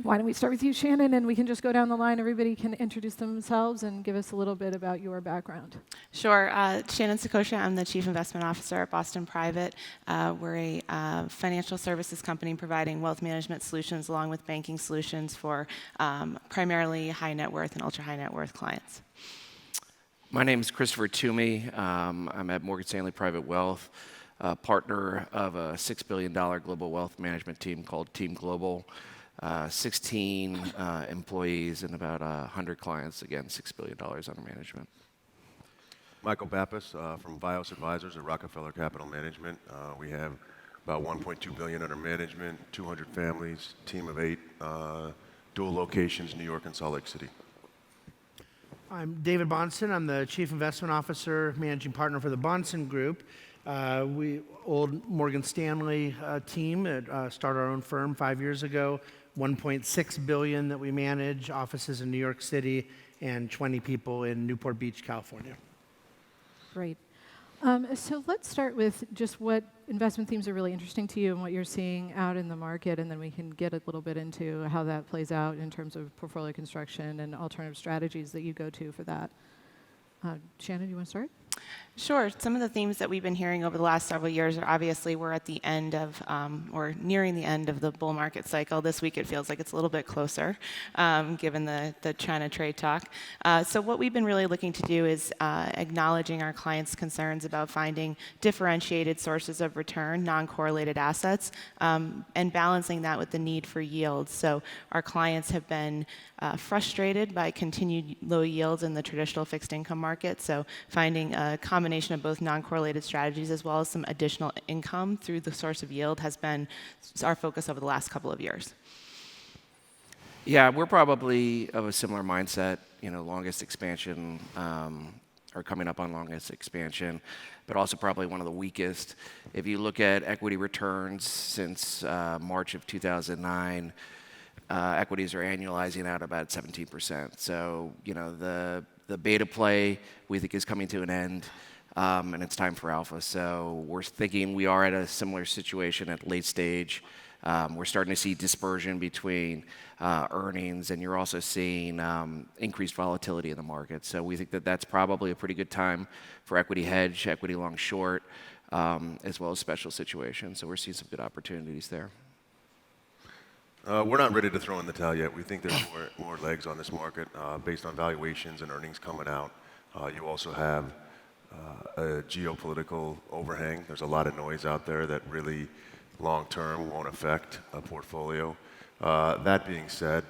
Why don't we start with you, Shannon, and we can just go down the line. Everybody can introduce themselves and give us a little bit about your background. Sure. Shannon Saccocia. I'm the Chief Investment Officer at Boston Private. We're a financial services company providing wealth management solutions along with banking solutions for primarily high net worth and ultra high net worth clients. My name is Christopher Toomey. I'm at Morgan Stanley Private Wealth, partner of a $6 billion global wealth management team called Team Global. 16 employees and about 100 clients, again, $6 billion under management. Michael Bapis from Vios Advisors at Rockefeller Capital Management. We have about $1.2 billion under management, 200 families, team of 8, dual locations, New York and Salt Lake City. I'm David Bahnsen. I'm the Chief Investment Officer, Managing Partner for the Bahnsen Group. Old Morgan Stanley team that started our own firm 5 years ago. $1.6 billion that we manage, offices in New York City, and 20 people in Newport Beach, California. Great. So let's start with just what investment themes are really interesting to you and what you're seeing out in the market, and then we can get a little bit into how that plays out in terms of portfolio construction and alternative strategies that you go to for that. Shannon, you want to start? Sure. Some of the themes that we've been hearing over the last several years are obviously we're at the end of, or nearing the end of the bull market cycle. This week it feels like it's a little bit closer, given the China trade talk. So what we've been really looking to do is acknowledging our clients' concerns about finding differentiated sources of return, non-correlated assets, and balancing that with the need for yield. So our clients have been frustrated by continued low yields in the traditional fixed income market. So finding a combination of both non-correlated strategies as well as some additional income through the source of yield has been our focus over the last couple of years. Yeah, we're probably of a similar mindset, longest expansion, or coming up on longest expansion, but also probably one of the weakest. If you look at equity returns since March of 2009, equities are annualizing out about 17%. So, the beta play we think is coming to an end, and it's time for alpha. So we're thinking we are at a similar situation at late stage. We're starting to see dispersion between earnings, and you're also seeing increased volatility in the market. So we think that that's probably a pretty good time for equity hedge, equity long short, as well as special situations. So we're seeing some good opportunities there. We're not ready to throw in the towel yet. We think there's more legs on this market based on valuations and earnings coming out. You also have a geopolitical overhang. There's a lot of noise out there that really long-term won't affect a portfolio. That being said,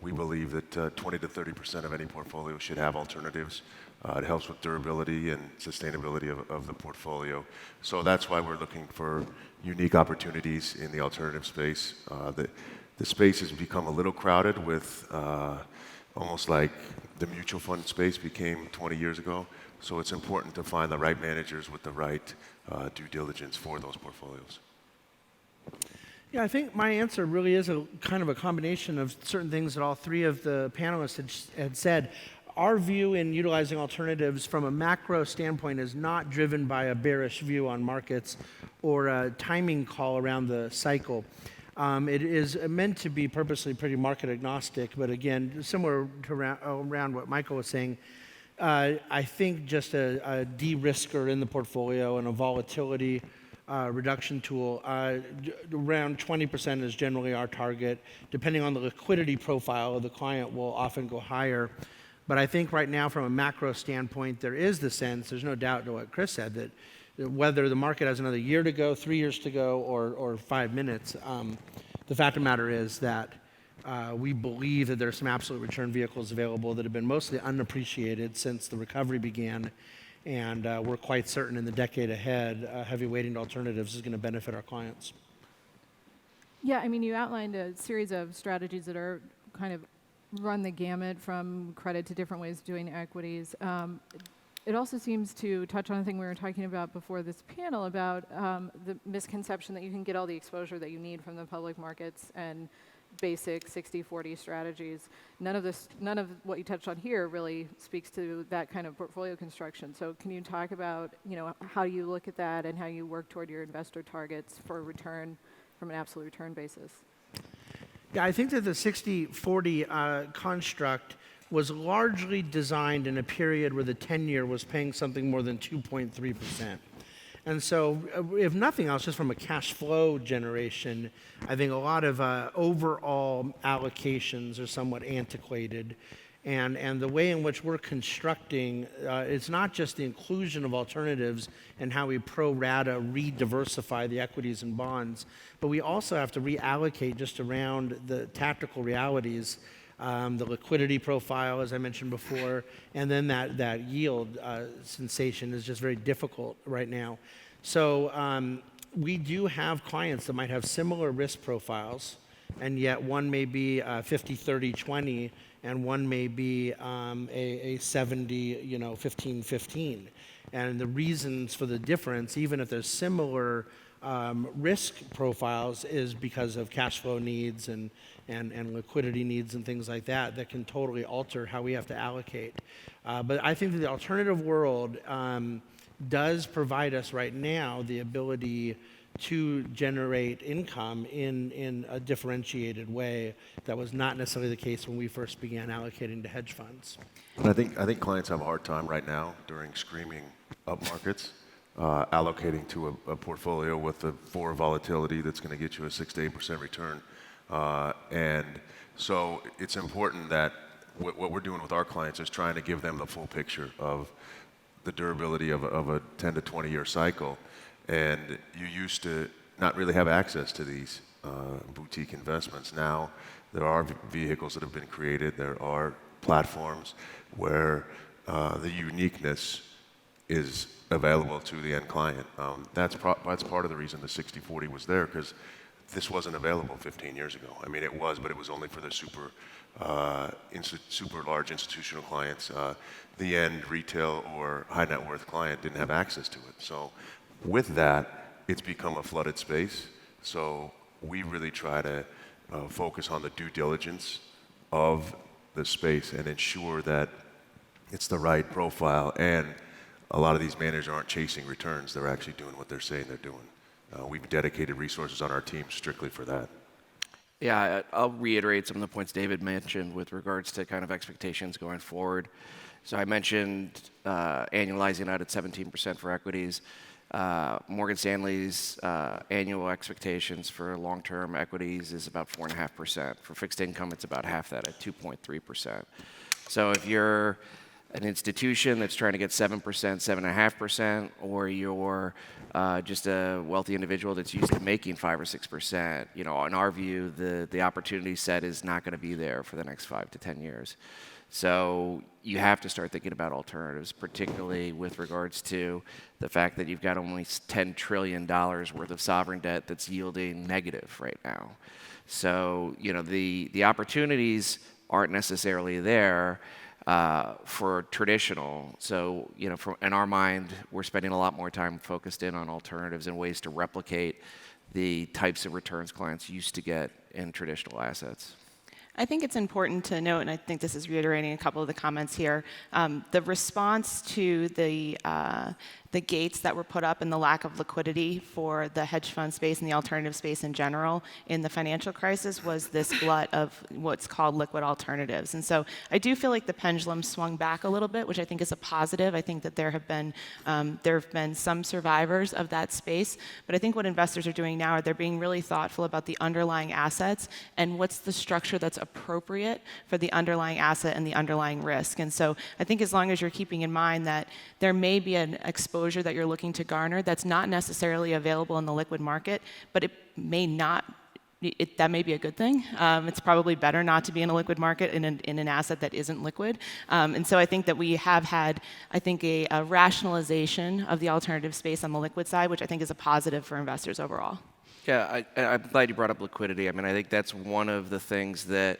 we believe that 20 to 30% of any portfolio should have alternatives. It helps with durability and sustainability of the portfolio. So that's why we're looking for unique opportunities in the alternative space. The space has become a little crowded with almost like the mutual fund space became 20 years ago. So it's important to find the right managers with the right due diligence for those portfolios. Yeah, I think my answer really is a kind of a combination of certain things that all three of the panelists had said. Our view in utilizing alternatives from a macro standpoint is not driven by a bearish view on markets or a timing call around the cycle. It is meant to be purposely pretty market agnostic, but again, similar to around what Michael was saying, I think just a de-risker in the portfolio and a volatility reduction tool, around 20% is generally our target. Depending on the liquidity profile of the client, will often go higher. But I think right now, from a macro standpoint, there is the sense, there's no doubt to what Chris said, that whether the market has another year to go, 3 years to go, or 5 minutes, the fact of the matter is that we believe that there are some absolute return vehicles available that have been mostly unappreciated since the recovery began, and we're quite certain in the decade ahead, heavy weighting alternatives is going to benefit our clients. Yeah, I mean, you outlined a series of strategies that are kind of run the gamut from credit to different ways of doing equities. It also seems to touch on a thing we were talking about before this panel about the misconception that you can get all the exposure that you need from the public markets and basic 60-40 strategies. None of what you touched on here really speaks to that kind of portfolio construction. So can you talk about how you look at that and how you work toward your investor targets for return from an absolute return basis? Yeah, I think that the 60-40 construct was largely designed in a period where the 10-year was paying something more than 2.3%. And so, if nothing else, just from a cash flow generation, I think a lot of overall allocations are somewhat antiquated. And the way in which we're constructing, it's not just the inclusion of alternatives and how we pro rata re-diversify the equities and bonds, but we also have to reallocate just around the tactical realities, the liquidity profile, as I mentioned before, and then that yield sensation is just very difficult right now. So we do have clients that might have similar risk profiles, and yet one may be 50-30-20, and one may be a 70, 15-15. And the reasons for the difference, even if there's similar risk profiles, is because of cash flow needs and liquidity needs and things like that that can totally alter how we have to allocate. But I think that the alternative world does provide us right now the ability to generate income in a differentiated way that was not necessarily the case when we first began allocating to hedge funds. And I think clients have a hard time right now during screaming up markets allocating to a portfolio with a forward volatility that's going to get you a 6 to 8% return. And so it's important that what we're doing with our clients is trying to give them the full picture of the durability of a 10 to 20 year cycle. And you used to not really have access to these boutique investments. Now there are vehicles that have been created. There are platforms where the uniqueness is available to the end client. That's part of the reason the 60-40 was there, because this wasn't available 15 years ago. I mean, it was, but it was only for the super large institutional clients. The end retail or high net worth client didn't have access to it. So with that, it's become a flooded space. So we really try to focus on the due diligence of the space and ensure that it's the right profile. And a lot of these managers aren't chasing returns. They're actually doing what they're saying they're doing. We've dedicated resources on our team strictly for that. Yeah, I'll reiterate some of the points David mentioned with regards to kind of expectations going forward. So I mentioned annualizing out at 17% for equities. Morgan Stanley's annual expectations for long-term equities is about 4.5%. For fixed income, it's about half that at 2.3%. So if you're an institution that's trying to get 7%, 7.5%, or you're just a wealthy individual that's used to making 5 or 6%, in our view, the opportunity set is not going to be there for the next 5 to 10 years. So you have to start thinking about alternatives, particularly with regards to the fact that you've got only $10 trillion worth of sovereign debt that's yielding negative right now. So, the opportunities aren't necessarily there for traditional. So, in our mind, we're spending a lot more time focused in on alternatives and ways to replicate the types of returns clients used to get in traditional assets. I think it's important to note, and I think this is reiterating a couple of the comments here, the response to the gates that were put up and the lack of liquidity for the hedge fund space and the alternative space in general in the financial crisis was this glut of what's called liquid alternatives. And so I do feel like the pendulum swung back a little bit, which I think is a positive. I think that there have been some survivors of that space, but I think what investors are doing now are they're being really thoughtful about the underlying assets and what's the structure that's appropriate for the underlying asset and the underlying risk. And so I think as long as you're keeping in mind that there may be an exposure that you're looking to garner that's not necessarily available in the liquid market, but it may not, that may be a good thing. It's probably better not to be in a liquid market in an asset that isn't liquid. And so I think that we have had, a rationalization of the alternative space on the liquid side, which I think is a positive for investors overall. Yeah, I'm glad you brought up liquidity. I mean, I think that's one of the things that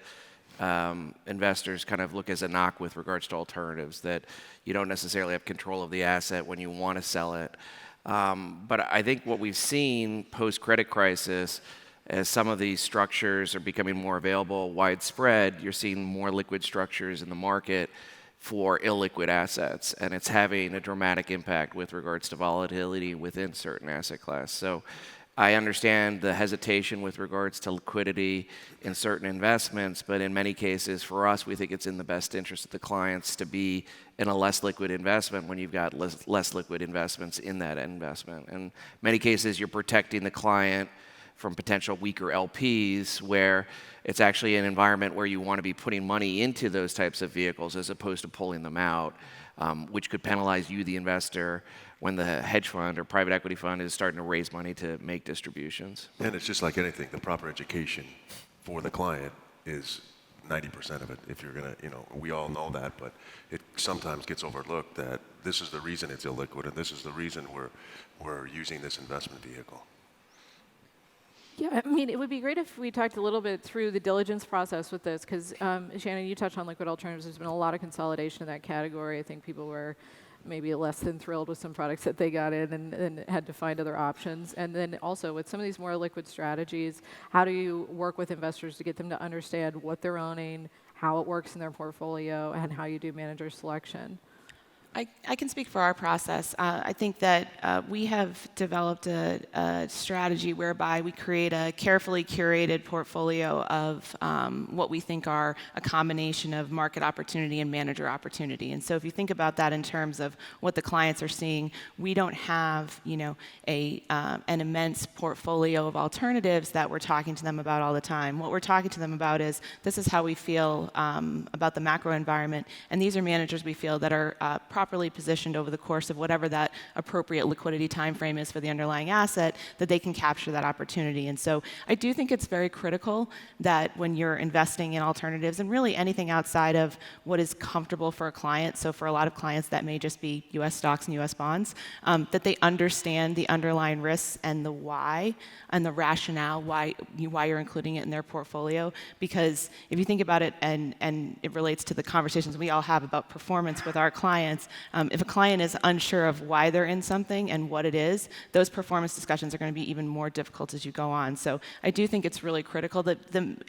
investors kind of look as a knock with regards to alternatives, that you don't necessarily have control of the asset when you want to sell it. But I think what we've seen post-credit crisis, as some of these structures are becoming more available, widespread, you're seeing more liquid structures in the market for illiquid assets, and it's having a dramatic impact with regards to volatility within certain asset class. So I understand the hesitation with regards to liquidity in certain investments, but in many cases, for us, we think it's in the best interest of the clients to be in a less liquid investment when you've got less liquid investments in that investment. In many cases, you're protecting the client from potential weaker LPs, where it's actually an environment where you want to be putting money into those types of vehicles as opposed to pulling them out, which could penalize you, the investor, when the hedge fund or private equity fund is starting to raise money to make distributions. And it's just like anything, the proper education for the client is 90% of it. If you're going to, we all know that, but it sometimes gets overlooked that this is the reason it's illiquid and this is the reason we're using this investment vehicle. Yeah, I mean, it would be great if we talked a little bit through the diligence process with this, because Shannon, you touched on liquid alternatives. There's been a lot of consolidation in that category. I think people were maybe less than thrilled with some products that they got in and had to find other options. And then also with some of these more liquid strategies, how do you work with investors to get them to understand what they're owning, how it works in their portfolio, and how you do manager selection? I can speak for our process. I think that we have developed a strategy whereby we create a carefully curated portfolio of what we think are a combination of market opportunity and manager opportunity. And so if you think about that in terms of what the clients are seeing, we don't have, an immense portfolio of alternatives that we're talking to them about all the time. What we're talking to them about is, this is how we feel about the macro environment, and these are managers we feel that are properly positioned over the course of whatever that appropriate liquidity time frame is for the underlying asset, that they can capture that opportunity. And so I do think it's very critical that when you're investing in alternatives, and really anything outside of what is comfortable for a client, so for a lot of clients that may just be US stocks and US bonds, that they understand the underlying risks and the why and the rationale why you're including it in their portfolio. Because if you think about it, and it relates to the conversations we all have about performance with our clients, if a client is unsure of why they're in something and what it is, those performance discussions are going to be even more difficult as you go on. So I do think it's really critical that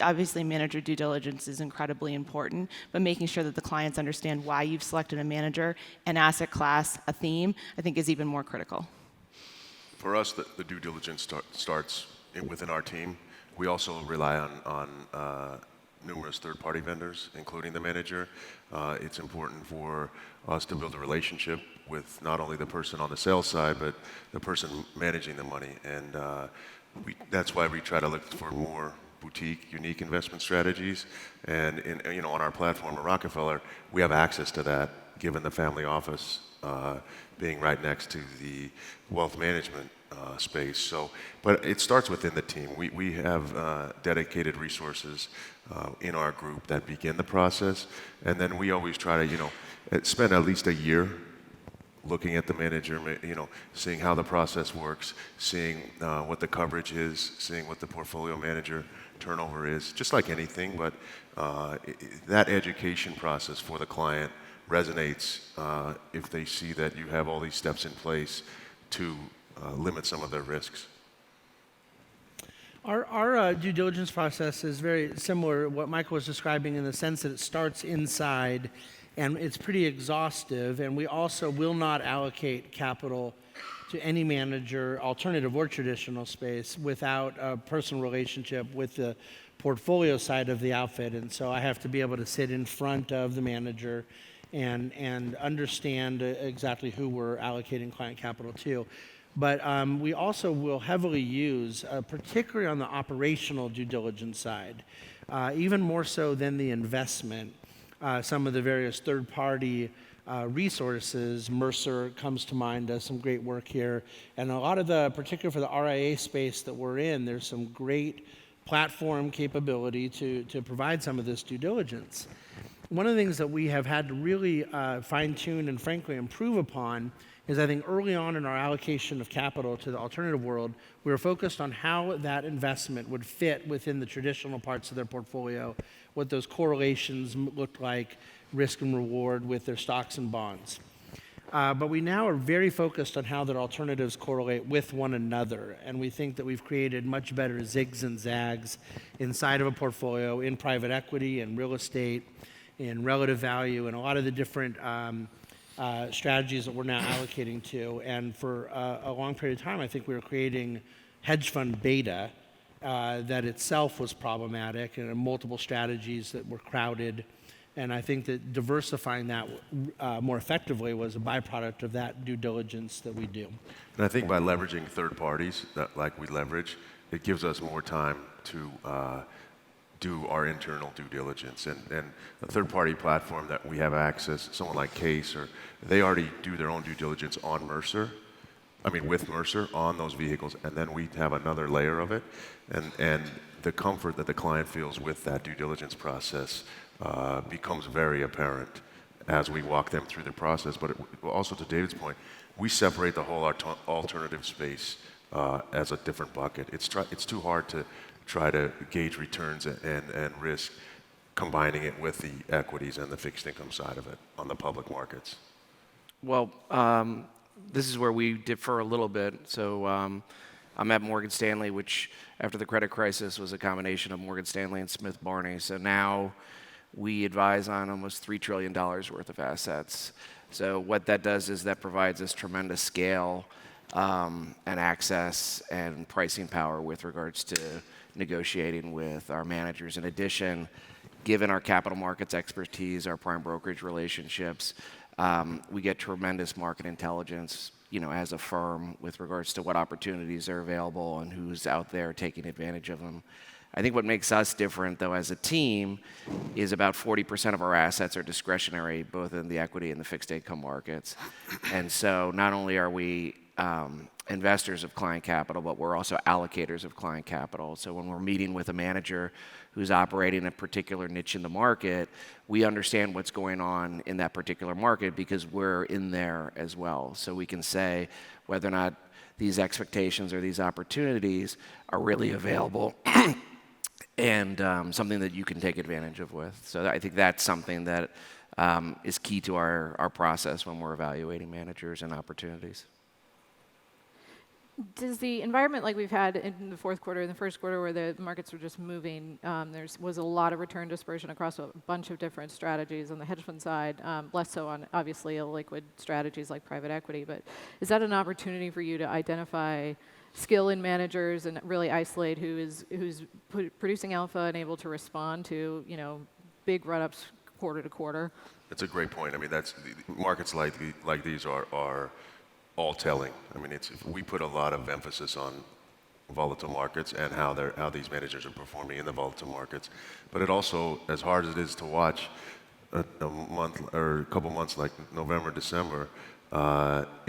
obviously manager due diligence is incredibly important, but making sure that the clients understand why you've selected a manager, an asset class, a theme, I think is even more critical. For us, the due diligence starts within our team. We also rely on numerous third-party vendors, including the manager. It's important for us to build a relationship with not only the person on the sales side, but the person managing the money. And that's why we try to look for more boutique, unique investment strategies. And on our platform at Rockefeller, we have access to that, given the family office being right next to the wealth management space. So, but it starts within the team. We have dedicated resources in our group that begin the process, and then we always try to, spend at least a year looking at the manager, seeing how the process works, seeing what the coverage is, seeing what the portfolio manager turnover is, just like anything. But that education process for the client resonates if they see that you have all these steps in place to limit some of their risks. Our due diligence process is very similar to what Michael was describing, in the sense that it starts inside and it's pretty exhaustive, and we also will not allocate capital to any manager, alternative or traditional space, without a personal relationship with the portfolio side of the outfit. And so I have to be able to sit in front of the manager and understand exactly who we're allocating client capital to. But we also will heavily use, particularly on the operational due diligence side, even more so than the investment, some of the various third-party resources. Mercer comes to mind, does some great work here. And a lot of the, particularly for the RIA space that we're in, there's some great platform capability to provide some of this due diligence. One of the things that we have had to really fine-tune and frankly improve upon is, I think, early on in our allocation of capital to the alternative world, we were focused on how that investment would fit within the traditional parts of their portfolio, what those correlations looked like, risk and reward with their stocks and bonds. But we now are very focused on how their alternatives correlate with one another, and we think that we've created much better zigs and zags inside of a portfolio, in private equity and real estate, in relative value, and a lot of the different strategies that we're now allocating to. And for a long period of time, I think we were creating hedge fund beta that itself was problematic, and multiple strategies that were crowded. And I think that diversifying that more effectively was a byproduct of that due diligence that we do. And I think by leveraging third parties, like we leverage, it gives us more time to do our internal due diligence. And a third-party platform that we have access, someone like Case, or they already do their own due diligence on Mercer, with Mercer on those vehicles, and then we have another layer of it. And the comfort that the client feels with that due diligence process becomes very apparent as we walk them through the process. But also, to David's point, we separate the whole alternative space as a different bucket. It's too hard to try to gauge returns and risk combining it with the equities and the fixed income side of it on the public markets. Well, this is where we differ a little bit. So I'm at Morgan Stanley, which after the credit crisis was a combination of Morgan Stanley and Smith Barney. So now we advise on almost $3 trillion worth of assets. So what that does is that provides us tremendous scale and access and pricing power with regards to negotiating with our managers. In addition, given our capital markets expertise, our prime brokerage relationships, we get tremendous market intelligence, as a firm with regards to what opportunities are available and who's out there taking advantage of them. I think what makes us different, though, as a team, is about 40% of our assets are discretionary, both in the equity and the fixed income markets. And so not only are we investors of client capital, but we're also allocators of client capital. So when we're meeting with a manager who's operating a particular niche in the market, we understand what's going on in that particular market because we're in there as well. So we can say whether or not these expectations or these opportunities are really available and something that you can take advantage of with. So I think that's something that is key to our process when we're evaluating managers and opportunities. Does the environment like we've had in the fourth quarter and the first quarter where the markets were just moving, there was a lot of return dispersion across a bunch of different strategies on the hedge fund side, less so on obviously illiquid strategies like private equity, but is that an opportunity for you to identify skill in managers and really isolate who's producing alpha and able to respond to big run-ups quarter to quarter? That's a great point. That's markets like these are all telling. We put a lot of emphasis on volatile markets and how these managers are performing in the volatile markets. But it also, as hard as it is to watch a month or a couple months like November, December,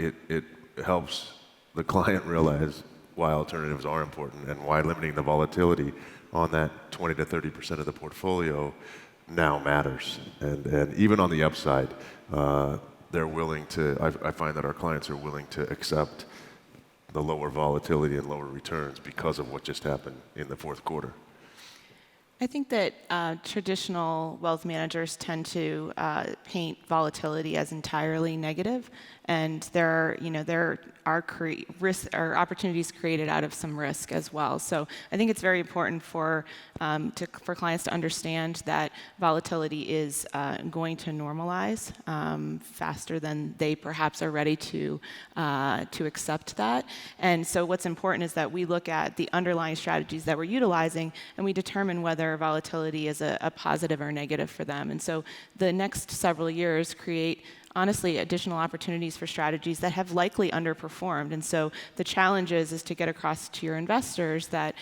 it helps the client realize why alternatives are important and why limiting the volatility on that 20 to 30% of the portfolio now matters. And even on the upside, they're willing to, I find that our clients are willing to accept the lower volatility and lower returns because of what just happened in the fourth quarter. I think that traditional wealth managers tend to paint volatility as entirely negative, and there are risks or opportunities created out of some risk as well. So I think it's very important for clients to understand that volatility is going to normalize faster than they perhaps are ready to accept that. And so what's important is that we look at the underlying strategies that we're utilizing and we determine whether volatility is a positive or negative for them. And so the next several years create honestly additional opportunities for strategies that have likely underperformed. And so the challenge is to get across to your investors that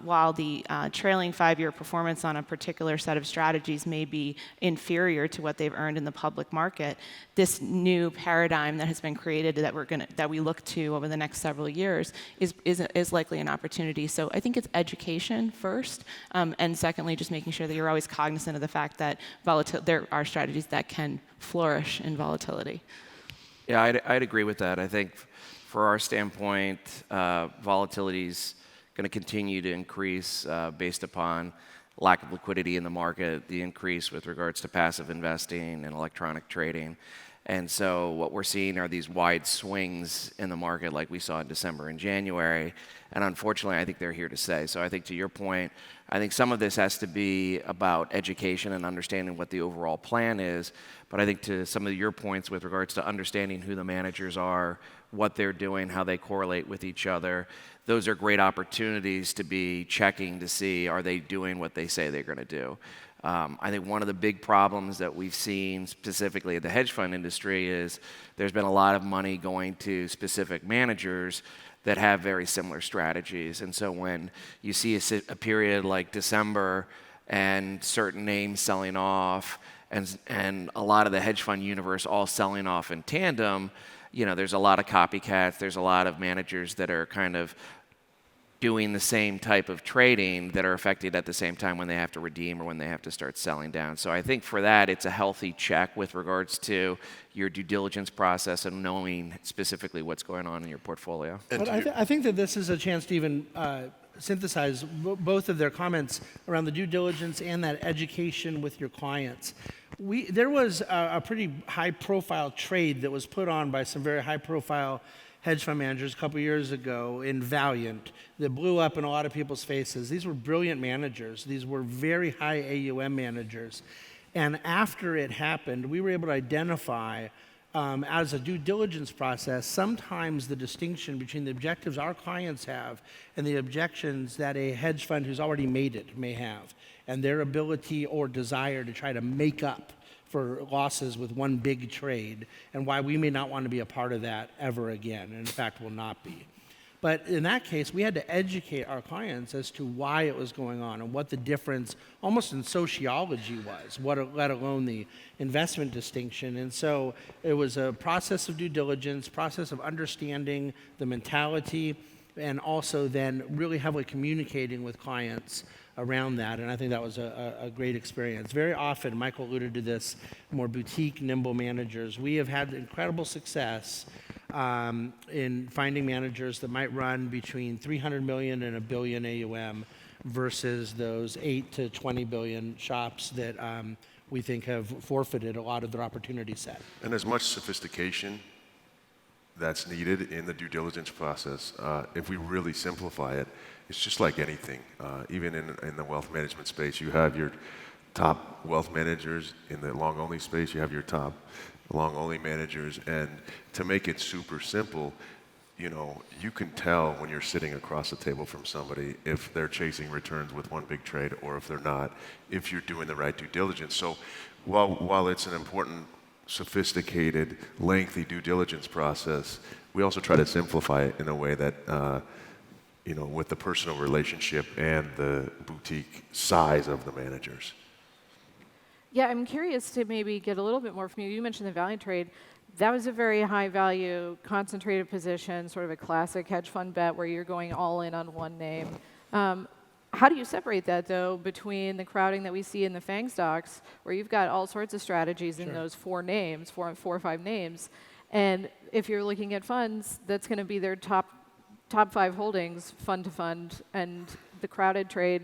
while the trailing 5-year performance on a particular set of strategies may be inferior to what they've earned in the public market, this new paradigm that has been created that we look to over the next several years is likely an opportunity. So I think it's education first, and secondly, just making sure that you're always cognizant of the fact that there are strategies that can flourish in volatility. Yeah, I'd agree with that. I think for our standpoint, volatility is going to continue to increase based upon lack of liquidity in the market, the increase with regards to passive investing and electronic trading. And so what we're seeing are these wide swings in the market like we saw in December and January. And unfortunately, I think they're here to stay. So I think to your point, I think some of this has to be about education and understanding what the overall plan is. But I think to some of your points with regards to understanding who the managers are, what they're doing, how they correlate with each other, those are great opportunities to be checking to see, are they doing what they say they're going to do. I think one of the big problems that we've seen specifically in the hedge fund industry is there's been a lot of money going to specific managers that have very similar strategies. And so when you see a period like December and certain names selling off and a lot of the hedge fund universe all selling off in tandem, there's a lot of copycats. There's a lot of managers that are kind of doing the same type of trading that are affected at the same time when they have to redeem or when they have to start selling down. So I think for that, it's a healthy check with regards to your due diligence process and knowing specifically what's going on in your portfolio. But I think that this is a chance to even synthesize both of their comments around the due diligence and that education with your clients. There was a pretty high-profile trade that was put on by some very high-profile hedge fund managers a couple years ago in Valiant that blew up in a lot of people's faces. These were brilliant managers. These were very high AUM managers. And after it happened, we were able to identify, as a due diligence process, sometimes the distinction between the objectives our clients have and the objections that a hedge fund who's already made it may have, and their ability or desire to try to make up for losses with one big trade, and why we may not want to be a part of that ever again, and in fact will not be. But in that case, we had to educate our clients as to why it was going on and what the difference, almost in sociology, was, let alone the investment distinction. And so it was a process of due diligence, process of understanding the mentality, and also then really heavily communicating with clients around that, and I think that was a great experience. Very often, Michael alluded to this, more boutique, nimble managers. We have had incredible success in finding managers that might run between 300 million and $1 billion AUM versus those 8 to 20 billion shops that we think have forfeited a lot of their opportunity set. And as much sophistication that's needed in the due diligence process, if we really simplify it, it's just like anything. Even in the wealth management space, you have your top wealth managers. In the long-only space, you have your top long-only managers. And to make it super simple, you can tell when you're sitting across the table from somebody if they're chasing returns with one big trade or if they're not, if you're doing the right due diligence. So while it's an important, sophisticated, lengthy due diligence process, we also try to simplify it in a way that with the personal relationship and the boutique size of the managers. Yeah, I'm curious to maybe get a little bit more from you. You mentioned the Valiant trade. That was a very high value, concentrated position, sort of a classic hedge fund bet where you're going all in on one name. How do you separate that, though, between the crowding that we see in the FANG stocks, where you've got all sorts of strategies in those four or five names, and if you're looking at funds, that's going to be their top 5 holdings, fund to fund, and the crowded trade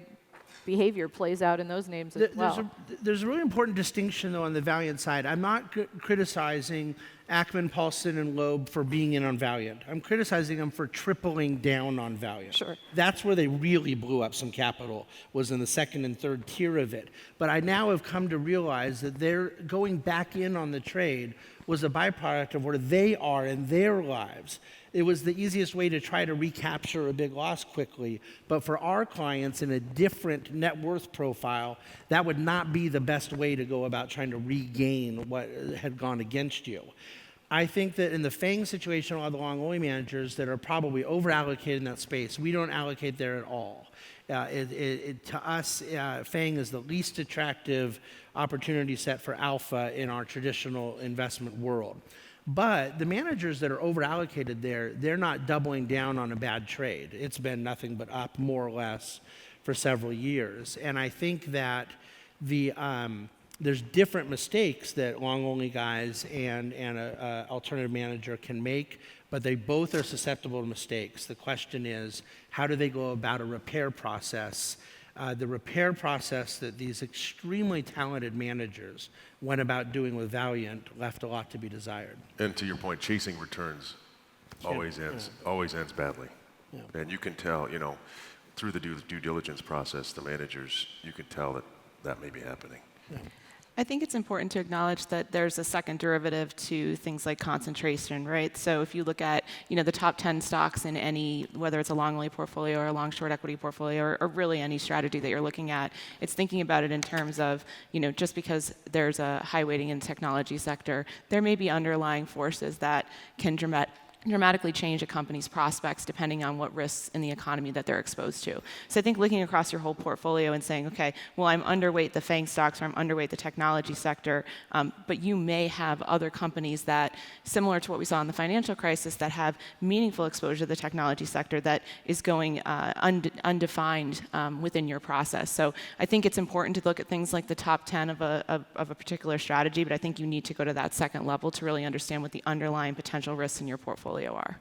behavior plays out in those names as well. There's a really important distinction, though, on the Valiant side. I'm not criticizing Ackman, Paulson, and Loeb for being in on Valiant. I'm criticizing them for tripling down on Valiant. Sure. That's where they really blew up some capital, was in the second and third tier of it. But I now have come to realize that their going back in on the trade was a byproduct of where they are in their lives. It was the easiest way to try to recapture a big loss quickly. But for our clients in a different net worth profile, that would not be the best way to go about trying to regain what had gone against you. I think that in the FANG situation, a lot of the long-only managers that are probably over-allocated in that space, we don't allocate there at all. To us, FANG is the least attractive opportunity set for alpha in our traditional investment world. But the managers that are over-allocated there, they're not doubling down on a bad trade. It's been nothing but up, more or less, for several years. And I think that there's different mistakes that long-only guys and an alternative manager can make, but they both are susceptible to mistakes. The question is, how do they go about a repair process? The repair process that these extremely talented managers went about doing with Valiant left a lot to be desired. And to your point, chasing returns always ends badly. Yeah. And you can tell, through the due diligence process, the managers, you can tell that that may be happening. Yeah. I think it's important to acknowledge that there's a second derivative to things like concentration, right? So if you look at, the top 10 stocks in any, whether it's a long-only portfolio or a long-short equity portfolio, or really any strategy that you're looking at, it's thinking about it in terms of, just because there's a high weighting in the technology sector, there may be underlying forces that can dramatically change a company's prospects depending on what risks in the economy that they're exposed to. So I think looking across your whole portfolio and saying, okay, well, I'm underweight the FANG stocks or I'm underweight the technology sector, but you may have other companies that, similar to what we saw in the financial crisis, that have meaningful exposure to the technology sector that is going undefined within your process. So I think it's important to look at things like the top 10 of a particular strategy, but I think you need to go to that second level to really understand what the underlying potential risks in your portfolio are.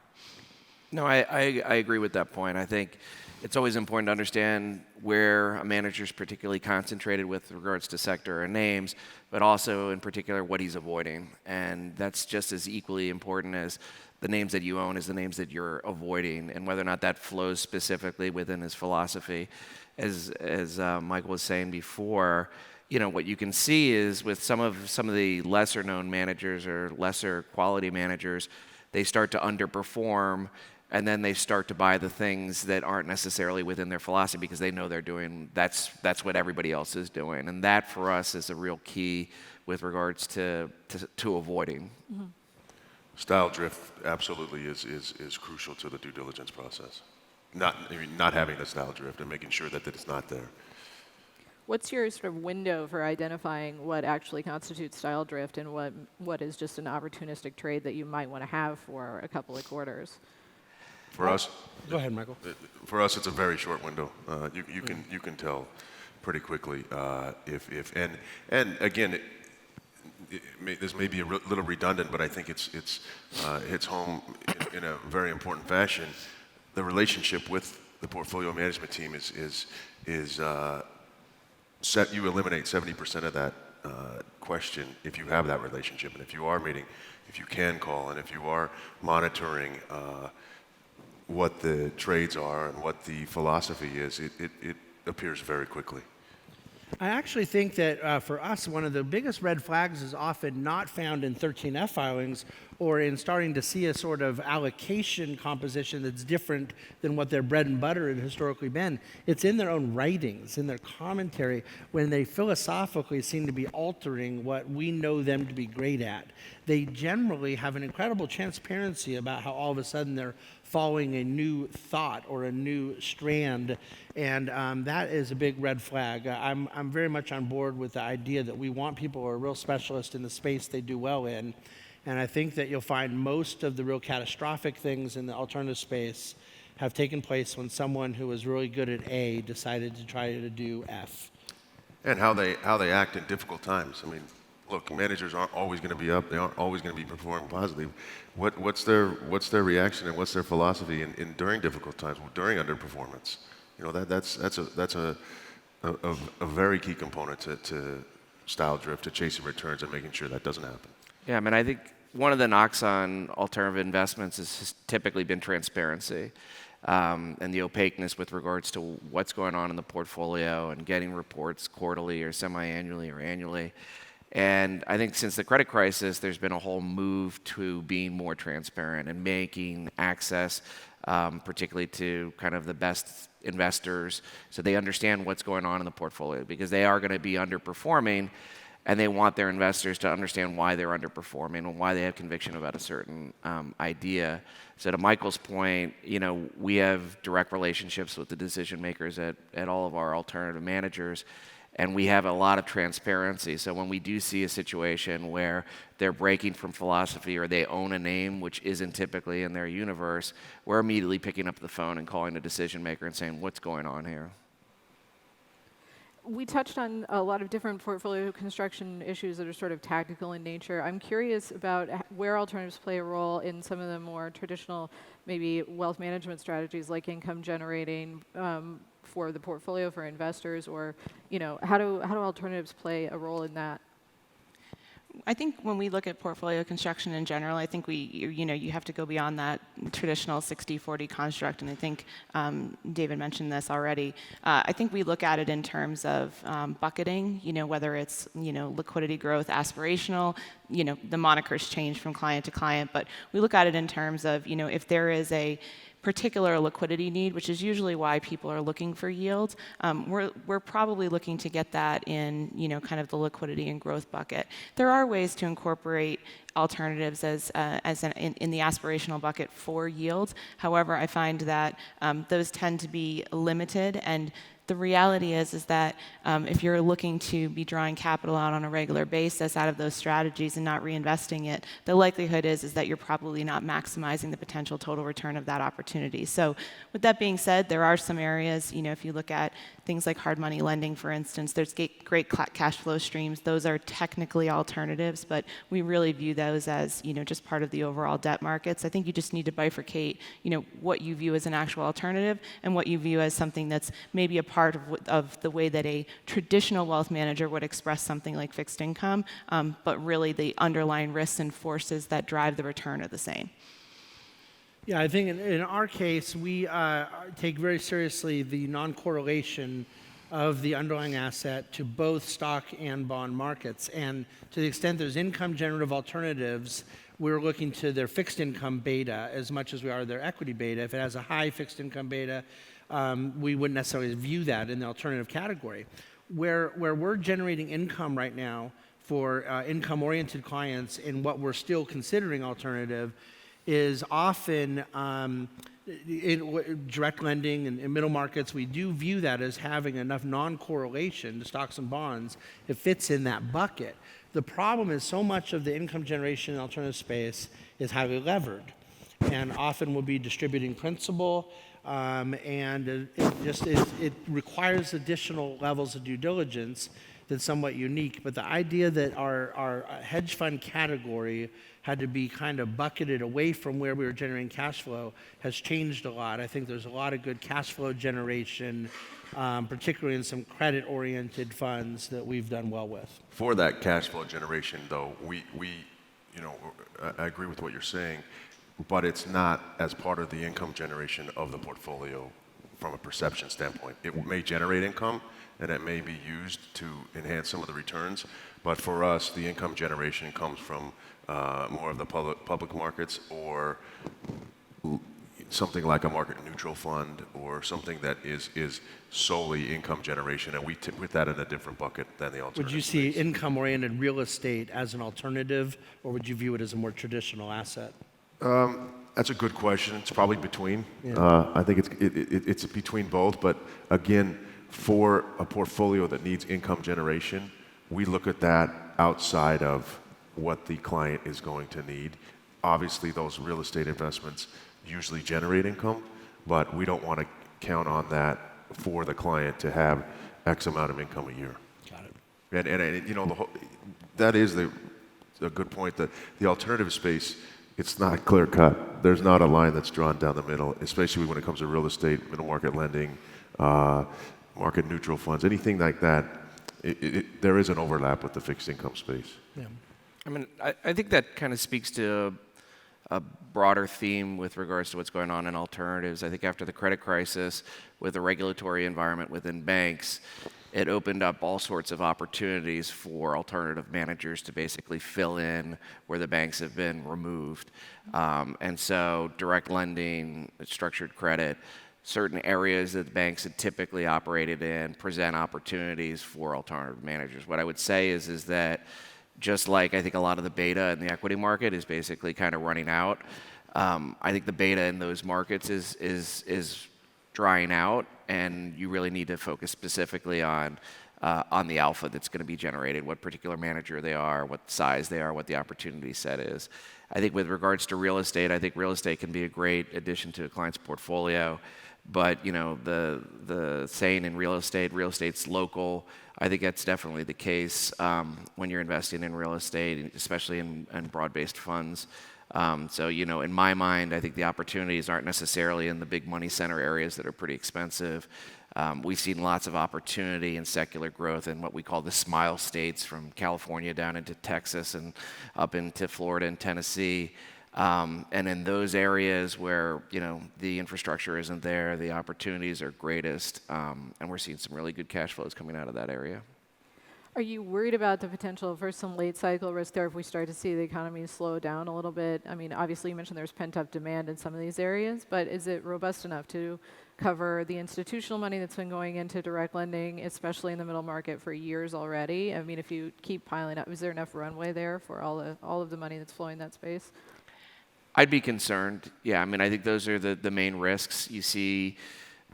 No, I agree with that point. I think it's always important to understand where a manager is particularly concentrated with regards to sector and names, but also in particular what he's avoiding. And that's just as equally important as the names that you own as the names that you're avoiding, and whether or not that flows specifically within his philosophy. As Michael was saying before, what you can see is with some of the lesser known managers or lesser quality managers, they start to underperform, and then they start to buy the things that aren't necessarily within their philosophy because they know they're doing, that's what everybody else is doing. And that for us is a real key with regards to avoiding. Mm-hmm. Style drift absolutely is crucial to the due diligence process. Not having the style drift and making sure that it's not there. What's your sort of window for identifying what actually constitutes style drift and what is just an opportunistic trade that you might want to have for a couple of quarters? For us, Go ahead, Michael. For us, it's a very short window. You can tell pretty quickly if and again, this may be a little redundant, but I think it's hits home in a very important fashion. The relationship with the portfolio management team is set. You eliminate 70% of that question if you have that relationship, and if you are meeting, if you can call, and if you are monitoring what the trades are and what the philosophy is, it appears very quickly. I actually think that for us, one of the biggest red flags is often not found in 13F filings or in starting to see a sort of allocation composition that's different than what their bread and butter had historically been. It's in their own writings, in their commentary, when they philosophically seem to be altering what we know them to be great at. They generally have an incredible transparency about how all of a sudden they're following a new thought or a new strand, and that is a big red flag. I'm very much on board with the idea that we want people who are real specialists in the space they do well in, and I think that you'll find most of the real catastrophic things in the alternative space have taken place when someone who was really good at A decided to try to do F. And how they act in difficult times. I mean, look, managers aren't always going to be up. They aren't always going to be performing positively. What's their reaction and what's their philosophy in during difficult times, during underperformance? That's a very key component to style drift, to chasing returns and making sure that doesn't happen. Yeah, I mean, I think one of the knocks on alternative investments has typically been transparency and the opaqueness with regards to what's going on in the portfolio and getting reports quarterly or semi-annually or annually. And I think since the credit crisis, there's been a whole move to being more transparent and making access, particularly to kind of the best investors, so they understand what's going on in the portfolio, because they are going to be underperforming, and they want their investors to understand why they're underperforming and why they have conviction about a certain idea. So to Michael's point, we have direct relationships with the decision makers at all of our alternative managers, and we have a lot of transparency. So when we do see a situation where they're breaking from philosophy or they own a name which isn't typically in their universe, we're immediately picking up the phone and calling the decision maker and saying, what's going on here? We touched on a lot of different portfolio construction issues that are sort of tactical in nature. I'm curious about where alternatives play a role in some of the more traditional, maybe wealth management strategies like income generating for the portfolio for investors, or how do alternatives play a role in that? I think when we look at portfolio construction in general, I think you have to go beyond that traditional 60-40 construct, and I think David mentioned this already. I think we look at it in terms of bucketing, whether it's, liquidity growth, aspirational, the monikers change from client to client, but we look at it in terms of, if there is a particular liquidity need, which is usually why people are looking for yield, we're probably looking to get that in, kind of the liquidity and growth bucket. There are ways to incorporate alternatives in the aspirational bucket for yield. However, I find that those tend to be limited, and the reality is that if you're looking to be drawing capital out on a regular basis out of those strategies and not reinvesting it, the likelihood is that you're probably not maximizing the potential total return of that opportunity. So with that being said, there are some areas, if you look at things like hard money lending, for instance, there's great cash flow streams. Those are technically alternatives, but we really view those as, just part of the overall debt markets. I think you just need to bifurcate, what you view as an actual alternative and what you view as something that's maybe a part of the way that a traditional wealth manager would express something like fixed income, but really the underlying risks and forces that drive the return are the same. Yeah, I think in our case, we take very seriously the non-correlation of the underlying asset to both stock and bond markets. And to the extent there's income generative alternatives, we're looking to their fixed income beta as much as we are their equity beta. If it has a high fixed income beta, we wouldn't necessarily view that in the alternative category. Where we're generating income right now for income-oriented clients in what we're still considering alternative is often in direct lending and in middle markets. We do view that as having enough non-correlation to stocks and bonds. It fits in that bucket. The problem is so much of the income generation in alternative space is highly levered and often will be distributing principal, and it requires additional levels of due diligence that's somewhat unique. But the idea that our hedge fund category had to be kind of bucketed away from where we were generating cash flow has changed a lot. I think there's a lot of good cash flow generation, particularly in some credit-oriented funds that we've done well with. For that cash flow generation, though, I agree with what you're saying, but it's not as part of the income generation of the portfolio from a perception standpoint. It may generate income, and it may be used to enhance some of the returns, but for us, the income generation comes from more of the public markets, or something like a market neutral fund, or something that is solely income generation, and we put that in a different bucket than the alternative. Would you see income-oriented real estate as an alternative, or would you view it as a more traditional asset? That's a good question. It's probably between. Yeah. I think it's between both, but again, for a portfolio that needs income generation, we look at that outside of what the client is going to need. Obviously, those real estate investments usually generate income, but we don't want to count on that for the client to have X amount of income a year. Got it. And that is a good point, that the alternative space, it's not clear cut. There's not a line that's drawn down the middle, especially when it comes to real estate, middle market lending, market neutral funds, anything like that. There is an overlap with the fixed income space. Yeah. I mean, I think that kind of speaks to a broader theme with regards to what's going on in alternatives. I think after the credit crisis, with the regulatory environment within banks, it opened up all sorts of opportunities for alternative managers to basically fill in where the banks have been removed. And so direct lending, structured credit, certain areas that the banks had typically operated in present opportunities for alternative managers. What I would say is that just like I think a lot of the beta in the equity market is basically kind of running out, I think the beta in those markets is drying out, and you really need to focus specifically on the alpha that's going to be generated, what particular manager they are, what size they are, what the opportunity set is. I think with regards to real estate, I think real estate can be a great addition to a client's portfolio, but the saying in real estate's local. I think that's definitely the case when you're investing in real estate, especially in broad-based funds. So, in my mind, I think the opportunities aren't necessarily in the big money center areas that are pretty expensive. We've seen lots of opportunity and secular growth in what we call the smile states, from California down into Texas and up into Florida and Tennessee. And in those areas where the infrastructure isn't there, the opportunities are greatest, and we're seeing some really good cash flows coming out of that area. Are you worried about the potential for some late cycle risk there if we start to see the economy slow down a little bit? I mean, obviously you mentioned there's pent-up demand in some of these areas, but is it robust enough to cover the institutional money that's been going into direct lending, especially in the middle market, for years already? I mean, if you keep piling up, is there enough runway there for all of the money that's flowing that space? I'd be concerned. Yeah, I mean, I think those are the main risks. You see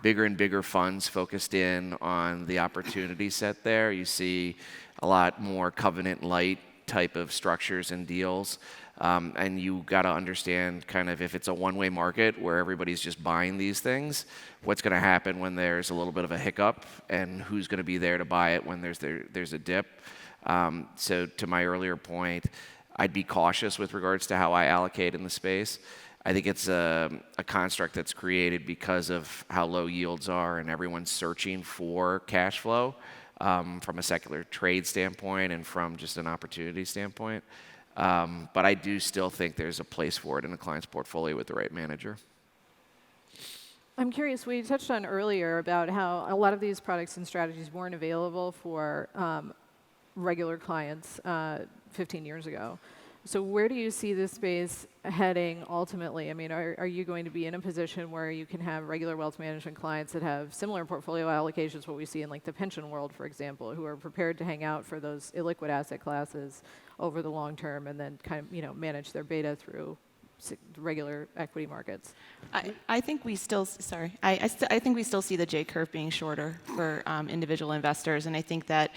bigger and bigger funds focused in on the opportunity set there. You see a lot more covenant light type of structures and deals. And you got to understand kind of if it's a one-way market where everybody's just buying these things, what's going to happen when there's a little bit of a hiccup, and who's going to be there to buy it when there's a dip. So to my earlier point, I'd be cautious with regards to how I allocate in the space. I think it's a construct that's created because of how low yields are, and everyone's searching for cash flow from a secular trade standpoint and from just an opportunity standpoint. But I do still think there's a place for it in a client's portfolio with the right manager. I'm curious, we touched on earlier about how a lot of these products and strategies weren't available for regular clients 15 years ago. So where do you see this space heading ultimately? I mean, are you going to be in a position where you can have regular wealth management clients that have similar portfolio allocations, what we see in like the pension world, for example, who are prepared to hang out for those illiquid asset classes over the long term and then kind of, manage their beta through regular equity markets? I think we still, I think we still see the J curve being shorter for individual investors, and I think that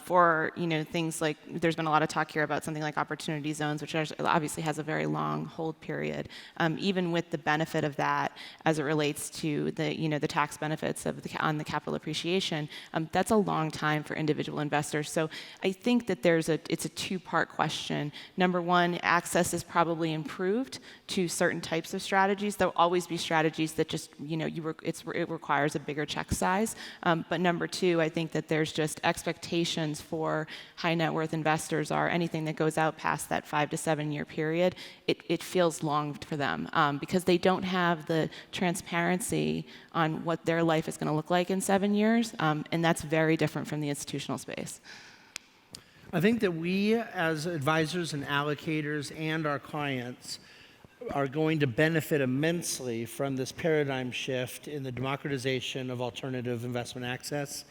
for things like, there's been a lot of talk here about something like opportunity zones, which obviously has a very long hold period. Even with the benefit of that, as it relates to the tax benefits of on the capital appreciation, that's a long time for individual investors. So I think that it's a two-part question. Number one, access is probably improved to certain types of strategies. There'll always be strategies that just, it requires a bigger check size. But number two, I think that there's just expectations for high net worth investors are anything that goes out past that 5 to 7 year period, it feels long for them because they don't have the transparency on what their life is going to look like in 7 years. And that's very different from the institutional space. I think that we, as advisors and allocators and our clients, are going to benefit immensely from this paradigm shift in the democratization of alternative investment access.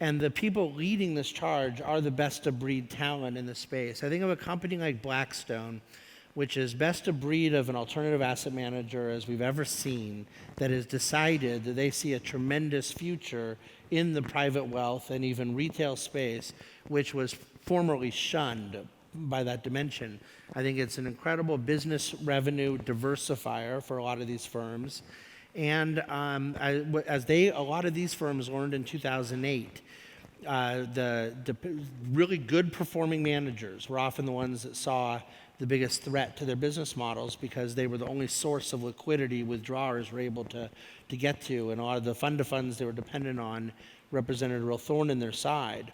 And the people leading this charge are the best of breed talent in the space. I think of a company like Blackstone, which is best of breed of an alternative asset manager as we've ever seen, that has decided that they see a tremendous future in the private wealth and even retail space, which was formerly shunned by that dimension. I think it's an incredible business revenue diversifier for a lot of these firms. And a lot of these firms learned in 2008, the really good performing managers were often the ones that saw the biggest threat to their business models because they were the only source of liquidity withdrawers were able to get to. And a lot of the fund to funds they were dependent on represented a real thorn in their side.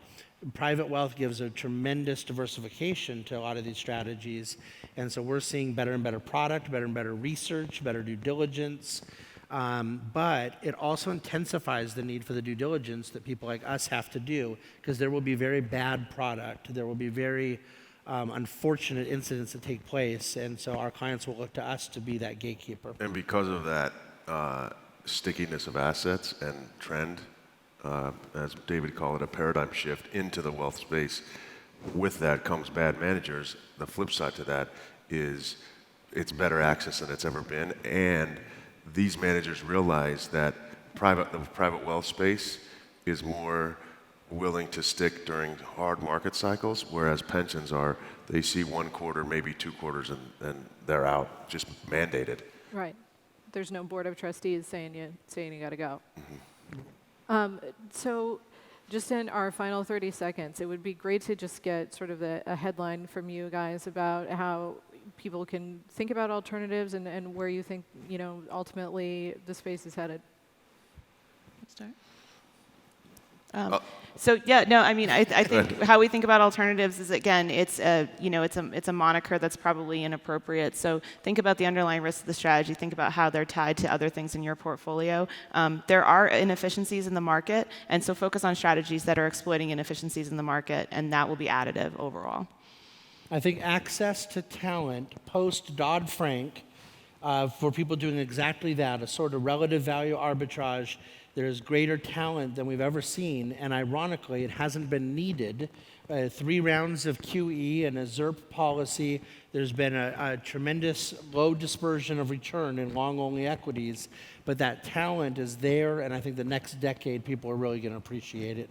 Private wealth gives a tremendous diversification to a lot of these strategies. And so we're seeing better and better product, better and better research, better due diligence. But it also intensifies the need for the due diligence that people like us have to do because there will be very bad product. There will be very unfortunate incidents that take place. And so our clients will look to us to be that gatekeeper. And because of that stickiness of assets and trend, as David called it, a paradigm shift into the wealth space. With that comes bad managers. The flip side to that is it's better access than it's ever been, and these managers realize that the private wealth space is more willing to stick during hard market cycles, whereas pensions they see 1 quarter, maybe 2 quarters, and they're out, just mandated. Right. There's no board of trustees saying you got to go. Mm-hmm. So just in our final 30 seconds, it would be great to just get sort of a headline from you guys about how people can think about alternatives and where you think, ultimately the space is headed. Let's start. So yeah, no, I mean, I think how we think about alternatives is, again, it's a moniker that's probably inappropriate. So think about the underlying risks of the strategy. Think about how they're tied to other things in your portfolio. There are inefficiencies in the market, and so focus on strategies that are exploiting inefficiencies in the market, and that will be additive overall. I think access to talent post Dodd-Frank for people doing exactly that, a sort of relative value arbitrage. There's greater talent than we've ever seen, and ironically, it hasn't been needed. 3 rounds of QE and a ZERP policy. There's been a tremendous low dispersion of return in long-only equities, but that talent is there, and I think the next decade, people are really going to appreciate it.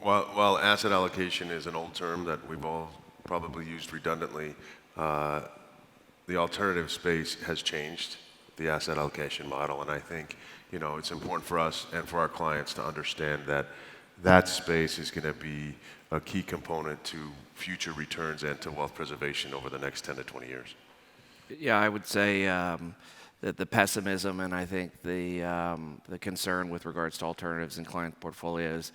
While asset allocation is an old term that we've all probably used redundantly, the alternative space has changed the asset allocation model, and I think it's important for us and for our clients to understand that that space is going to be a key component to future returns and to wealth preservation over the next 10 to 20 years. Yeah, I would say that the pessimism and I think the concern with regards to alternatives in client portfolios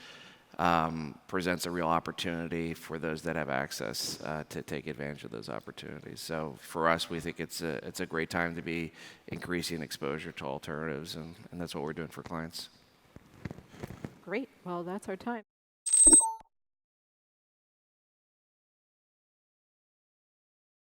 presents a real opportunity for those that have access to take advantage of those opportunities. So for us, we think it's a great time to be increasing exposure to alternatives, and that's what we're doing for clients. Great. Well, that's our time.